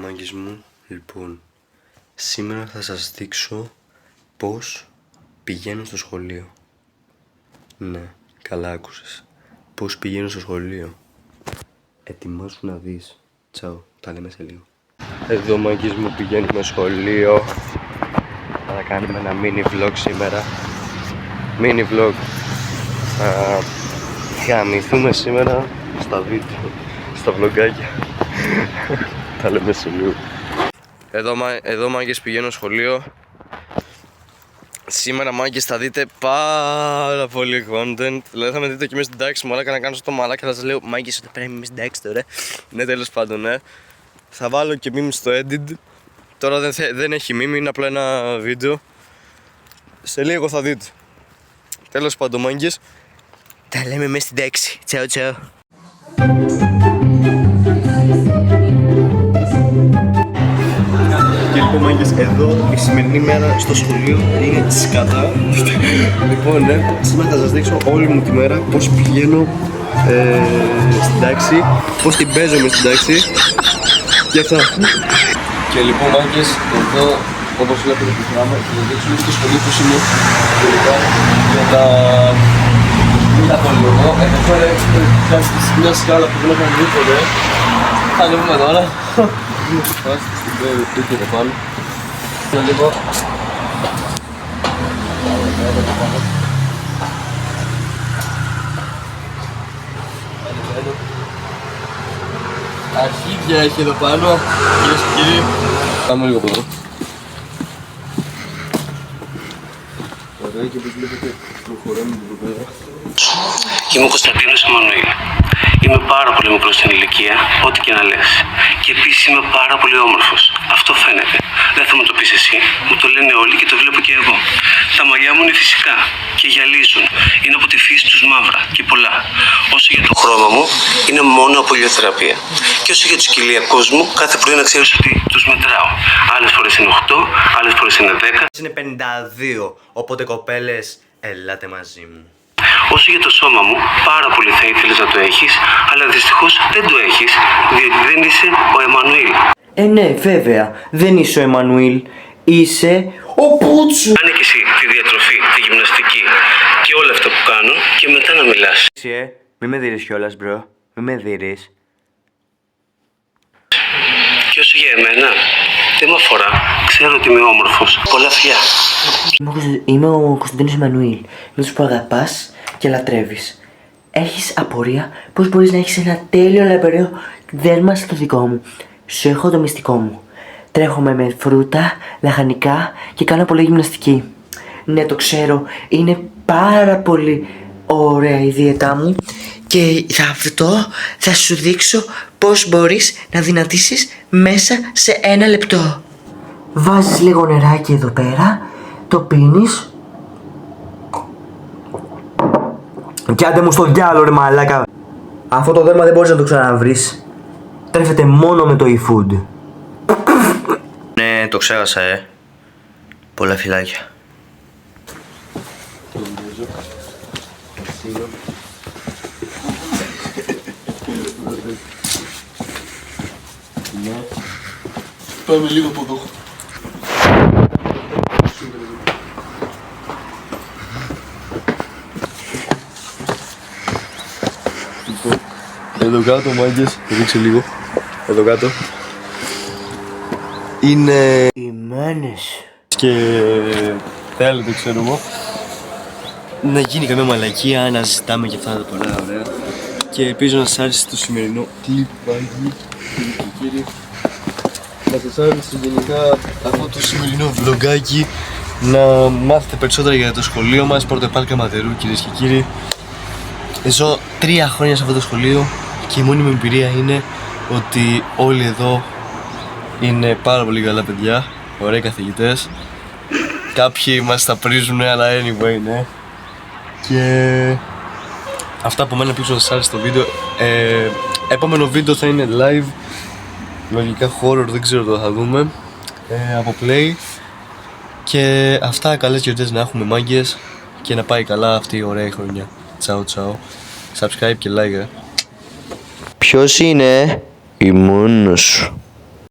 μάγκες μου. Λοιπόν, σήμερα θα σας δείξω πώς πηγαίνω στο σχολείο. Ναι, καλά άκουσες. Πώς πηγαίνω στο σχολείο. Ετοιμάσου να δεις. Τσάου, τα λέμε σε λίγο. Εδώ μάγκες μου πηγαίνουμε σχολείο. Θα κάνουμε ένα mini vlog σήμερα. Mini vlog. Θα γαμηθούμε σήμερα στα βίντεο, στα vlogάκια. Τα λέμε σε λίγο. Εδώ μάγκες πηγαίνω σχολείο. Σήμερα μάγκες θα δείτε πάρα πολύ content. Δηλαδή θα με δείτε και μέσα στην τάξη μου, αλλά να κάνω στο μαλάκι και θα σας λέω μάγκες ότι πρέπει να είμαι στην τάξη τώρα. Ναι, τέλος πάντων, ναι. Θα βάλω και meme στο edit. Τώρα δεν έχει meme, είναι απλά ένα βίντεο. Σε λίγο θα δείτε. Τέλος πάντων μάγκες, τα λέμε μέσα στην τάξη. Τσάου τσάου. Και λοιπόν μάγκες, εδώ η σημερινή μέρα στο σχολείο είναι σκατά. Λοιπόν, ναι, σήμερα θα σας δείξω όλη μου τη μέρα πώς πηγαίνω στην τάξη, πώς την παίζω μες στην τάξη και αυτά. Και λοιπόν μάγκες, εδώ όπως βλέπετε το πράγμα, θα σας δείξω στο σχολείο πώς είναι τελικά για να μην τα πω λίγο. Εδώ πέρα έχει μια σκάλα που δεν έχουμε δει ποτέ. Θα ανέβουμε τώρα. Είναι στη φάση, στην πέρα του εδώ πάνω. Να λίγο. Αρχίδια έχει εδώ πάνω, κυρίες και κύριοι. Πάμε λίγο από εδώ. Ωραία, και όπως βλέπετε προχωράμε εδώ πέρα. Είμαι ο Κωνσταντίνος Εμμανουήλ. Είμαι πάρα πολύ μικρός στην ηλικία, ό,τι και να λες. Και επίσης είμαι πάρα πολύ όμορφος. Αυτό φαίνεται. Δεν θα μου το πεις εσύ. Μου το λένε όλοι και το βλέπω και εγώ. Τα μαλλιά μου είναι φυσικά και γυαλίζουν. Είναι από τη φύση τους μαύρα και πολλά. Όσο για το χρώμα μου, είναι μόνο από ηλιοθεραπεία. Και όσο για τους κοιλιακούς μου, κάθε πρωί να ξέρεις ότι τους μετράω. Άλλες φορές είναι 8, άλλες φορές είναι 10. Είναι 52, οπότε κοπέλες, ελάτε μαζί μου. Όσο για το σώμα μου, πάρα πολύ θα ήθελες να το έχεις, αλλά δυστυχώς δεν το έχεις, διότι δεν είσαι ο Εμμανουήλ. Ναι, βέβαια, δεν είσαι ο Εμμανουήλ, είσαι ο Πούτσου. Κάνε και εσύ τη διατροφή, τη γυμναστική και όλα αυτά που κάνω και μετά να μιλάς. Μη με δείρεις κιόλας, μπρο, μη με δείρεις. Και όσο για εμένα, δεν με αφορά, ξέρω ότι είμαι όμορφος. Πολλά φιλιά. Είμαι ο Κωνσταντίνος Εμμανουήλ, με τους που αγαπάς και λατρεύεις. Έχεις απορία πώς μπορείς να έχεις ένα τέλειο λαμπερό δέρμα σαν το δικό μου. Σου έχω το μυστικό μου. Τρέχομαι με φρούτα, λαχανικά και κάνω πολύ γυμναστική. Ναι, το ξέρω, είναι πάρα πολύ ωραία η δίαιτά μου και αυτό θα σου δείξω πώς μπορείς να δυνατήσεις μέσα σε 1 λεπτό. Βάζεις λίγο νεράκι εδώ πέρα, το πίνεις. Κι άντε μου στο διάλο ρε μαλάκα. Αυτό το δέρμα δεν μπορείς να το ξαναβρεις. Τρέφεται μόνο με το e-food. Ναι, το ξέχασα, Πολλά φιλάκια. Πάμε λίγο από εδώ. Εδώ κάτω μάγκες, θα δείξω λίγο. Εδώ κάτω είναι Οι μένες. και θέλετε, ξέρω εγώ, να γίνει καμία μαλακία, να ζητάμε και αυτά τα πολλά ωραία. Και ελπίζω να σας άρεσε το σημερινό κλιπ, μάγκοι, κύριοι και κύριοι. Να σας άρεσε γενικά αυτό το σημερινό vlogάκι. Να μάθετε περισσότερα για το σχολείο μας, Πόρτο Επάλ Ματερού, κυρίες και κύριοι. Ζω 3 χρόνια σε αυτό το σχολείο και η μόνη μου εμπειρία είναι ότι όλοι εδώ είναι πάρα πολύ καλά παιδιά, ωραίοι καθηγητές. Κάποιοι μας τα πρίζουνε, αλλά anyway, ναι. Και αυτά από μένα, ελπίζω να σας άρεσε το βίντεο. Επόμενο βίντεο θα είναι live, λογικά horror, δεν ξέρω, το θα δούμε, από Play. Και αυτά, καλές γιορτές να έχουμε μάγκες και να πάει καλά αυτή η ωραία χρονιά. Τσάου τσάου. Subscribe και like. Ποιος είναι η μόνος σου?